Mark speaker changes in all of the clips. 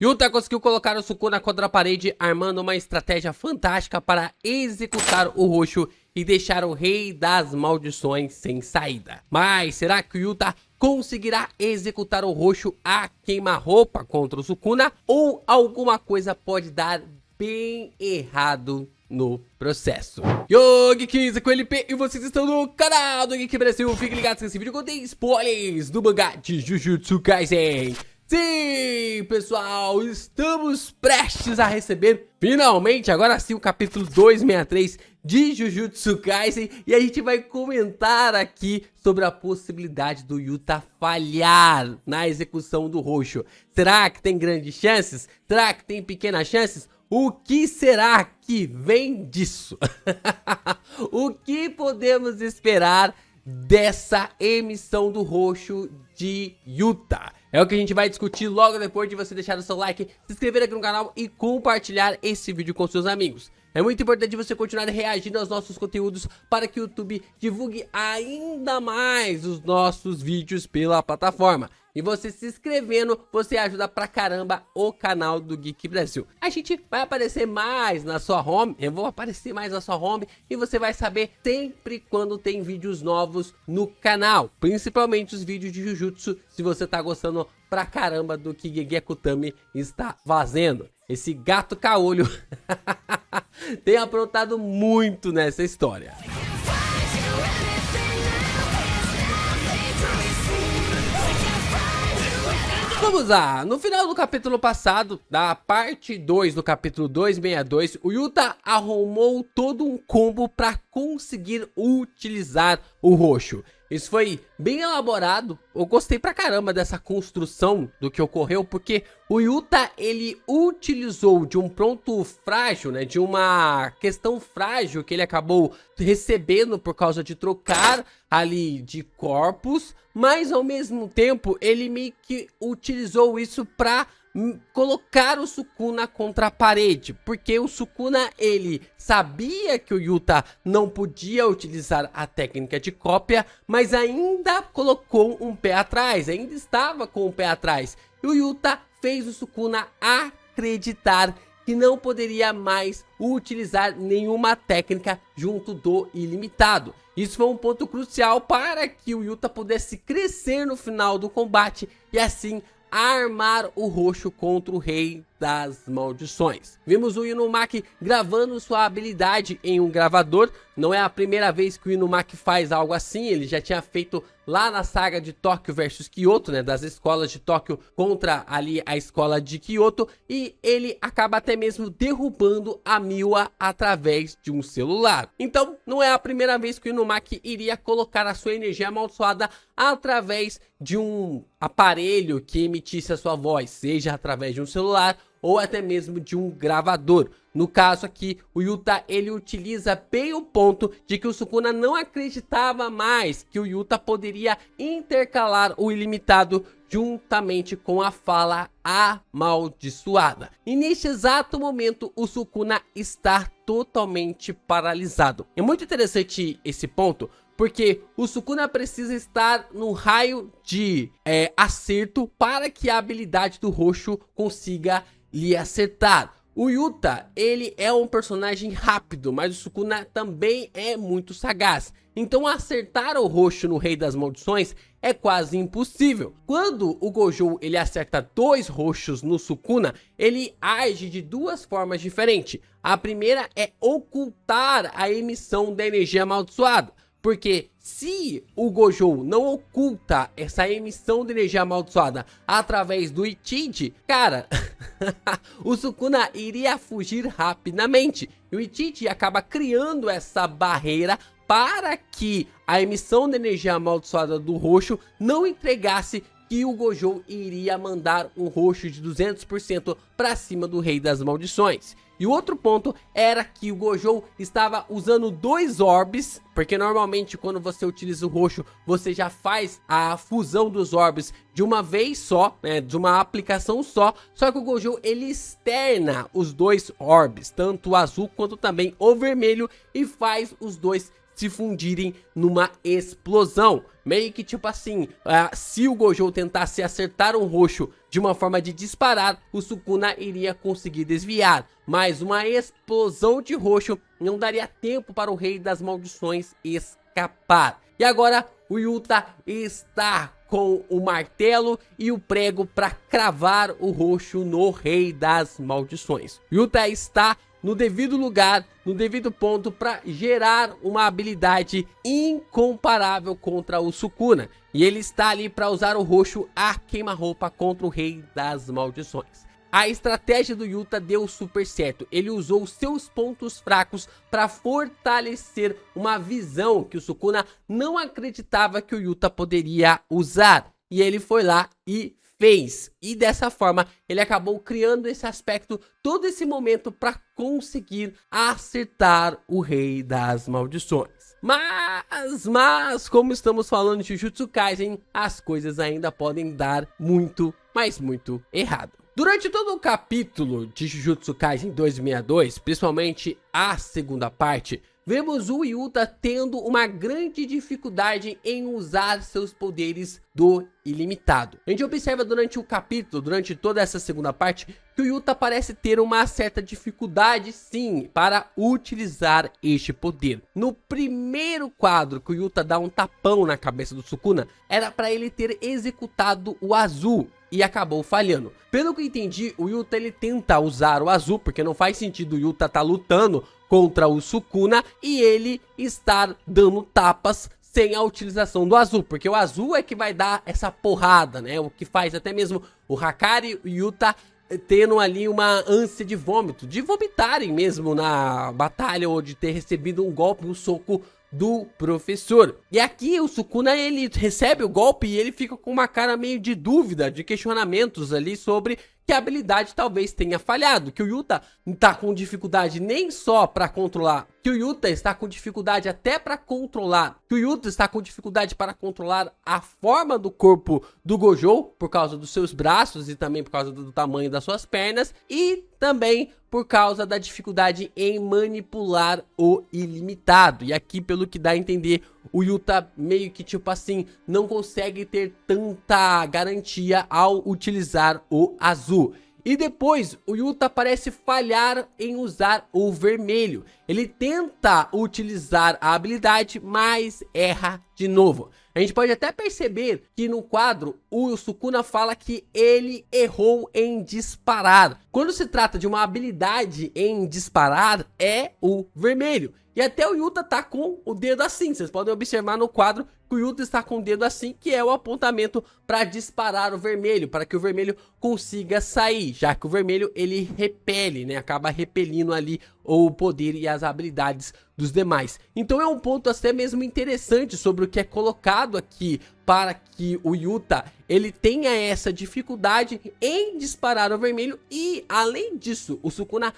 Speaker 1: Yuta conseguiu colocar o Sukuna contra a parede, armando uma estratégia fantástica para executar o roxo e deixar o Rei das Maldições sem saída. Mas será que o Yuta conseguirá executar o roxo a queima-roupa contra o Sukuna? Ou alguma coisa pode dar bem errado no processo? Yo, Geeks, com LP, e vocês estão no canal do Geek Brasil. Fiquem ligados que esse vídeo contém spoilers do mangá de Jujutsu Kaisen. Sim, pessoal, estamos prestes a receber, finalmente, agora sim, o capítulo 263 de Jujutsu Kaisen. E a gente vai comentar aqui sobre a possibilidade do Yuta falhar na execução do roxo. Será que tem grandes chances? Será que tem pequenas chances? O que será que vem disso? O que podemos esperar dessa emissão do roxo de Yuta? É o que a gente vai discutir logo depois de você deixar o seu like, se inscrever aqui no canal e compartilhar esse vídeo com seus amigos. É muito importante você continuar reagindo aos nossos conteúdos para que o YouTube divulgue ainda mais os nossos vídeos pela plataforma. E você se inscrevendo, você ajuda pra caramba o canal do Geek Brasil. A gente vai aparecer mais na sua home, eu vou aparecer mais na sua home e você vai saber sempre quando tem vídeos novos no canal. Principalmente os vídeos de Jujutsu, se você tá gostando pra caramba do que Gegeko Utami está fazendo. Esse gato caolho tem aprontado muito nessa história. Vamos lá, no final do capítulo passado, da parte 2 do capítulo 262, o Yuta arrumou todo um combo para conseguir utilizar o roxo. Isso foi bem elaborado, eu gostei pra caramba dessa construção do que ocorreu, porque o Yuta, ele utilizou de um ponto frágil, né, de uma questão frágil que ele acabou recebendo por causa de trocar ali de corpos, mas ao mesmo tempo ele meio que utilizou isso pra colocar o Sukuna contra a parede, porque o Sukuna, ele sabia que o Yuta não podia utilizar a técnica de cópia, mas ainda colocou um pé atrás, ainda estava com o pé atrás, e o Yuta fez o Sukuna acreditar que não poderia mais utilizar nenhuma técnica junto do ilimitado. Isso foi um ponto crucial para que o Yuta pudesse crescer no final do combate e assim armar o roxo contra o Rei das Maldições. Vimos o Inumaki gravando sua habilidade em um gravador. Não é a primeira vez que o Inumaki faz algo assim, ele já tinha feito lá na saga de Tóquio versus Kyoto, né, das escolas de Tóquio contra ali a escola de Kyoto, e ele acaba até mesmo derrubando a Miwa através de um celular. Então não é a primeira vez que o Inumaki iria colocar a sua energia amaldiçoada através de um aparelho que emitisse a sua voz, seja através de um celular ou até mesmo de um gravador. No caso aqui, o Yuta, ele utiliza bem o ponto de que o Sukuna não acreditava mais que o Yuta poderia intercalar o ilimitado juntamente com a fala amaldiçoada. E neste exato momento, o Sukuna está totalmente paralisado. É muito interessante esse ponto, porque o Sukuna precisa estar no raio de acerto para que a habilidade do roxo consiga lhe acertar. O Yuta, ele é um personagem rápido, mas o Sukuna também é muito sagaz. Então acertar o roxo no Rei das Maldições é quase impossível. Quando o Gojo, ele acerta 2 roxos no Sukuna, ele age de 2 formas diferentes. A primeira é ocultar a emissão da energia amaldiçoada. Porque se o Gojo não oculta essa emissão de energia amaldiçoada através do Ichiji, cara, o Sukuna iria fugir rapidamente. E o Ichiji acaba criando essa barreira para que a emissão de energia amaldiçoada do roxo não entregasse que o Gojo iria mandar um roxo de 200% para cima do Rei das Maldições. E o outro ponto era que o Gojo estava usando 2 orbes, porque normalmente quando você utiliza o roxo, você já faz a fusão dos orbes de uma vez só, né, de uma aplicação só. Só que o Gojo, ele externa os 2 orbes, tanto o azul quanto também o vermelho, e faz os 2 se fundirem numa explosão. Meio que tipo assim, se o Gojo tentasse acertar um roxo de uma forma de disparar, o Sukuna iria conseguir desviar, mas uma explosão de roxo não daria tempo para o Rei das Maldições escapar. E agora o Yuta está com o martelo e o prego para cravar o roxo no Rei das Maldições. Yuta está no devido lugar, no devido ponto, para gerar uma habilidade incomparável contra o Sukuna. E ele está ali para usar o roxo a queima-roupa contra o Rei das Maldições. A estratégia do Yuta deu super certo. Ele usou seus pontos fracos para fortalecer uma visão que o Sukuna não acreditava que o Yuta poderia usar. E ele foi lá e fez. E dessa forma ele acabou criando esse aspecto, todo esse momento para conseguir acertar o Rei das Maldições. Mas como estamos falando de Jujutsu Kaisen, as coisas ainda podem dar muito, mas muito errado. Durante todo o capítulo de Jujutsu Kaisen 262, principalmente a segunda parte, vemos o Yuta tendo uma grande dificuldade em usar seus poderes do ilimitado. A gente observa durante o capítulo, durante toda essa segunda parte, que o Yuta parece ter uma certa dificuldade sim para utilizar este poder. No primeiro quadro que o Yuta dá um tapão na cabeça do Sukuna, era para ele ter executado o azul e acabou falhando. Pelo que eu entendi, o Yuta ele tenta usar o azul, porque não faz sentido o Yuta estar lutando contra o Sukuna e ele estar dando tapas sem a utilização do azul, porque o azul é que vai dar essa porrada, né? O que faz até mesmo o Hakari e o Yuta tendo ali uma ânsia de vômito, de vomitarem mesmo na batalha ou de ter recebido um golpe, um soco do professor. E aqui o Sukuna ele recebe o golpe e ele fica com uma cara meio de dúvida, de questionamentos ali sobre que a habilidade talvez tenha falhado, que o Yuta tá com dificuldade nem só para controlar, que o Yuta está com dificuldade até para controlar, que o Yuta está com dificuldade para controlar a forma do corpo do Gojo, por causa dos seus braços e também por causa do tamanho das suas pernas, e também por causa da dificuldade em manipular o ilimitado. E aqui, pelo que dá a entender, o Yuta meio que tipo assim, não consegue ter tanta garantia ao utilizar o azul. E depois o Yuta parece falhar em usar o vermelho. Ele tenta utilizar a habilidade, mas erra de novo. A gente pode até perceber que no quadro o Sukuna fala que ele errou em disparar. Quando se trata de uma habilidade em disparar, é o vermelho. E até o Yuta tá com o dedo assim. Vocês podem observar no quadro que o Yuta está com o dedo assim, que é o apontamento para disparar o vermelho, para que o vermelho consiga sair, já que o vermelho ele repele, né? Acaba repelindo ali o poder e as habilidades dos demais. Então é um ponto até mesmo interessante sobre o que é colocado aqui, para que o Yuta ele tenha essa dificuldade em disparar o vermelho e além disso o Sukuna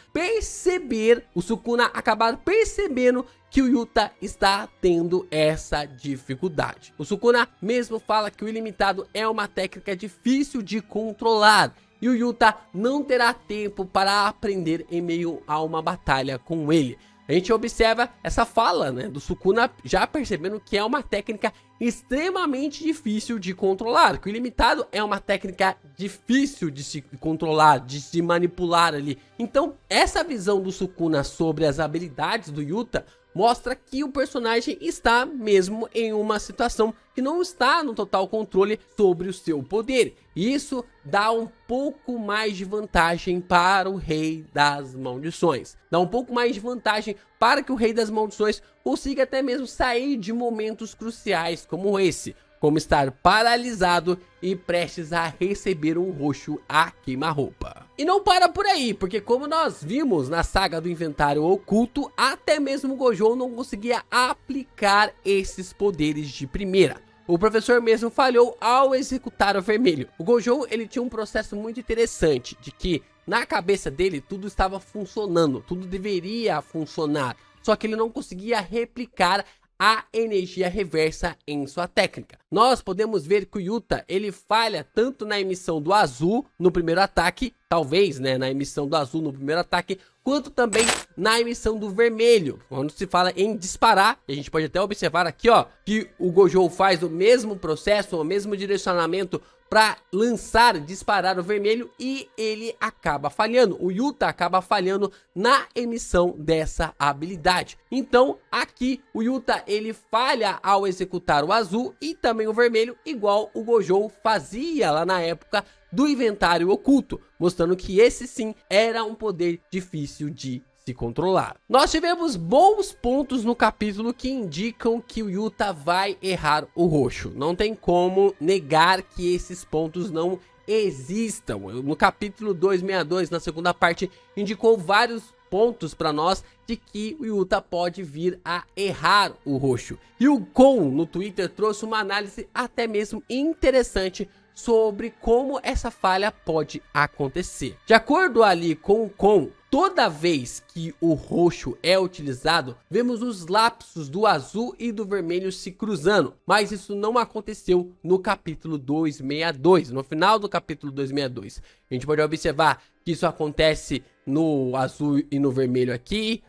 Speaker 1: acabar percebendo que o Yuta está tendo essa dificuldade. O Sukuna mesmo fala que o ilimitado é uma técnica difícil de controlar e o Yuta não terá tempo para aprender em meio a uma batalha com ele. A gente observa essa fala, né, do Sukuna já percebendo que é uma técnica extremamente difícil de controlar, que o ilimitado é uma técnica difícil de se controlar, de se manipular ali. Então essa visão do Sukuna sobre as habilidades do Yuta mostra que o personagem está mesmo em uma situação que não está no total controle sobre o seu poder. Isso dá um pouco mais de vantagem para o Rei das Maldições. Dá um pouco mais de vantagem para que o Rei das Maldições consiga até mesmo sair de momentos cruciais como esse, como estar paralisado e prestes a receber um roxo a queima-roupa. E não para por aí, porque como nós vimos na saga do Inventário Oculto, até mesmo o Gojo não conseguia aplicar esses poderes de primeira. O professor mesmo falhou ao executar o vermelho. O Gojo ele tinha um processo muito interessante, de que na cabeça dele tudo estava funcionando, tudo deveria funcionar, só que ele não conseguia replicar a energia reversa em sua técnica. Nós podemos ver que o Yuta ele falha tanto na emissão do azul no primeiro ataque, talvez, né, na emissão do azul no primeiro ataque, quanto também na emissão do vermelho. Quando se fala em disparar, a gente pode até observar aqui, ó, que o Gojo faz o mesmo processo, o mesmo direcionamento para lançar, disparar o vermelho e ele acaba falhando. O Yuta acaba falhando na emissão dessa habilidade. Então aqui o Yuta ele falha ao executar o azul e também o vermelho, igual o Gojo fazia lá na época do inventário oculto, mostrando que esse sim era um poder difícil de se controlar. Nós tivemos bons pontos no capítulo que indicam que o Yuta vai errar o roxo. Não tem como negar que esses pontos não existam. No capítulo 262, na segunda parte, indicou vários pontos para nós de que o Yuta pode vir a errar o roxo. E o Kon no Twitter trouxe uma análise até mesmo interessante sobre como essa falha pode acontecer. De acordo ali com o Kon, toda vez que o roxo é utilizado, vemos os lapsos do azul e do vermelho se cruzando, mas isso não aconteceu no capítulo 262, no final do capítulo 262. A gente pode observar que isso acontece no azul e no vermelho aqui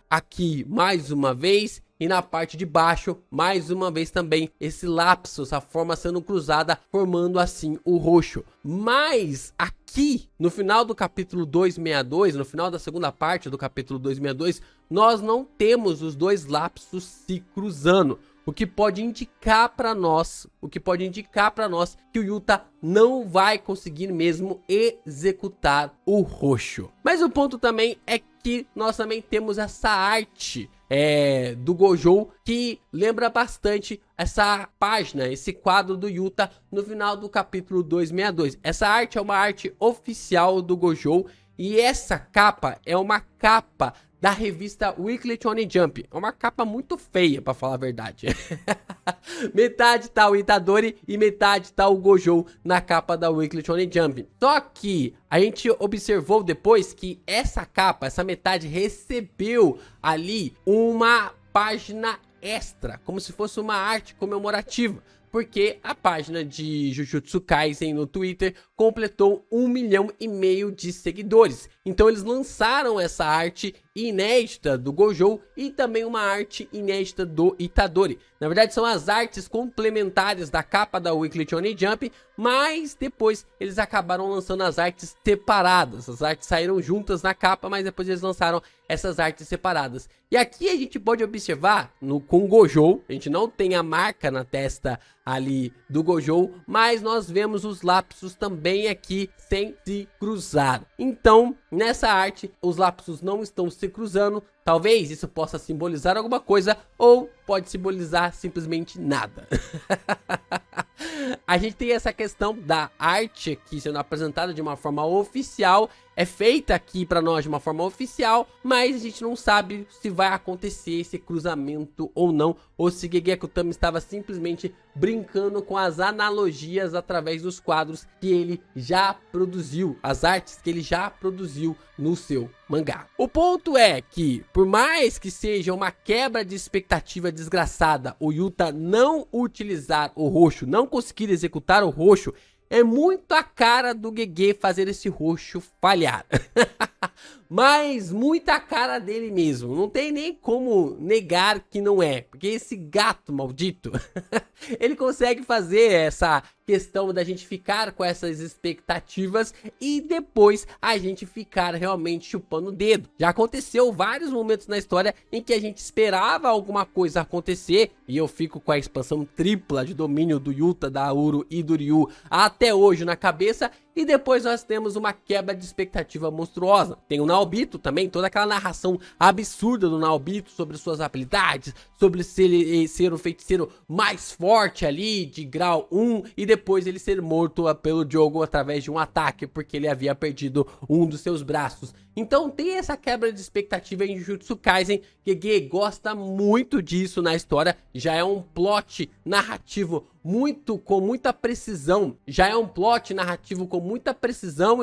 Speaker 1: mais uma vez, e na parte de baixo, mais uma vez também, esse lapso, essa forma sendo cruzada, formando assim o roxo. Mas aqui, no final do capítulo 262, no final da segunda parte do capítulo 262, nós não temos os dois lapsos se cruzando. O que pode indicar para nós, que o Yuta não vai conseguir mesmo executar o roxo. Mas o ponto também é que nós também temos essa arte do Gojo que lembra bastante essa página, esse quadro do Yuta no final do capítulo 262. Essa arte é uma arte oficial do Gojo e essa capa é uma capa da revista Weekly Shonen Jump. É uma capa muito feia, pra falar a verdade. Metade tá o Itadori e metade tá o Gojo na capa da Weekly Shonen Jump. Só que a gente observou depois que essa capa, essa metade, recebeu ali uma página extra, como se fosse uma arte comemorativa. Porque a página de Jujutsu Kaisen no Twitter completou 1,5 milhão de seguidores. Então eles lançaram essa arte inédita do Gojo e também uma arte inédita do Itadori. Na verdade são as artes complementares da capa da Weekly Shonen Jump, mas depois eles acabaram lançando as artes separadas. As artes saíram juntas na capa, mas depois eles lançaram essas artes separadas. E aqui a gente pode observar com o Gojo, a gente não tem a marca na testa ali do Gojo, mas nós vemos os lapsos também aqui sem se cruzar. Então, nessa arte, os lapsos não estão se cruzando. Talvez isso possa simbolizar alguma coisa ou pode simbolizar simplesmente nada. A gente tem essa questão da arte aqui sendo apresentada de uma forma oficial. É feita aqui para nós de uma forma oficial, mas a gente não sabe se vai acontecer esse cruzamento ou não, ou se Gege Tama estava simplesmente brincando com as analogias através dos quadros que ele já produziu, as artes que ele já produziu no seu mangá. O ponto é que, por mais que seja uma quebra de expectativa desgraçada, o Yuta não utilizar o roxo, não conseguir executar o roxo, é muito a cara do Gege fazer esse roxo falhar. Mas muita cara dele mesmo. Não tem nem como negar que não é. Porque esse gato maldito, ele consegue fazer essa questão da gente ficar com essas expectativas e depois a gente ficar realmente chupando o dedo. Já aconteceu vários momentos na história em que a gente esperava alguma coisa acontecer, e eu fico com a expansão tripla de domínio do Yuta, da Uru e do Ryu até hoje na cabeça, e depois nós temos uma quebra de expectativa monstruosa. Tem o Naobito também, toda aquela narração absurda do Naobito sobre suas habilidades, sobre ser o feiticeiro mais forte ali, de grau 1, e depois ele ser morto pelo Jogo através de um ataque, porque ele havia perdido um dos seus braços. Então tem essa quebra de expectativa em Jujutsu Kaisen. Gege gosta muito disso na história. Já é um plot narrativo com muita precisão.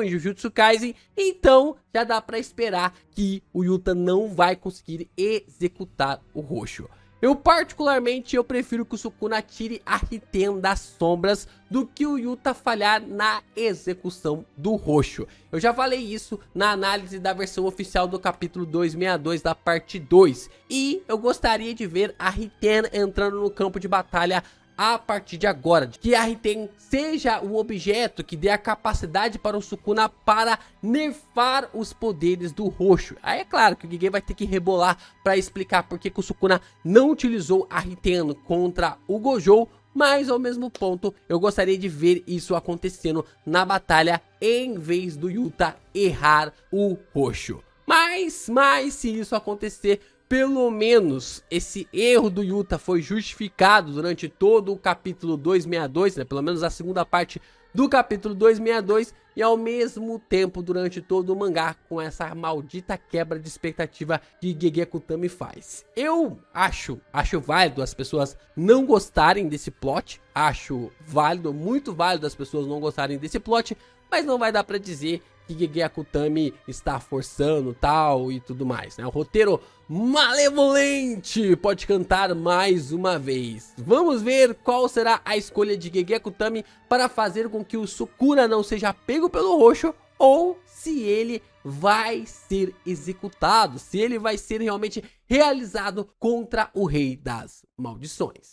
Speaker 1: Em Jujutsu Kaisen. Então já dá pra esperar que o Yuta não vai conseguir executar o roxo. Eu particularmente prefiro que o Sukuna tire a Riten das sombras do que o Yuta falhar na execução do roxo. Eu já falei isso na análise da versão oficial do capítulo 262 da parte 2. E eu gostaria de ver a Riten entrando no campo de batalha a partir de agora, que a Riten seja o objeto que dê a capacidade para o Sukuna para nerfar os poderes do roxo. Aí é claro que o Gege vai ter que rebolar para explicar por que o Sukuna não utilizou a Riten contra o Gojo, mas ao mesmo ponto eu gostaria de ver isso acontecendo na batalha em vez do Yuta errar o roxo. Mas se isso acontecer, pelo menos esse erro do Yuta foi justificado durante todo o capítulo 262, né? Pelo menos a segunda parte do capítulo 262, e ao mesmo tempo durante todo o mangá, com essa maldita quebra de expectativa que Gege Akutami faz. Eu acho válido as pessoas não gostarem desse plot, acho válido, muito válido as pessoas não gostarem desse plot, mas não vai dar pra dizer que Gege Akutami está forçando tal e tudo mais, né? O roteiro malevolente pode cantar mais uma vez. Vamos ver qual será a escolha de Gege Akutami para fazer com que o Sukuna não seja pego pelo roxo, ou se ele vai ser executado, se ele vai ser realmente realizado contra o Rei das Maldições.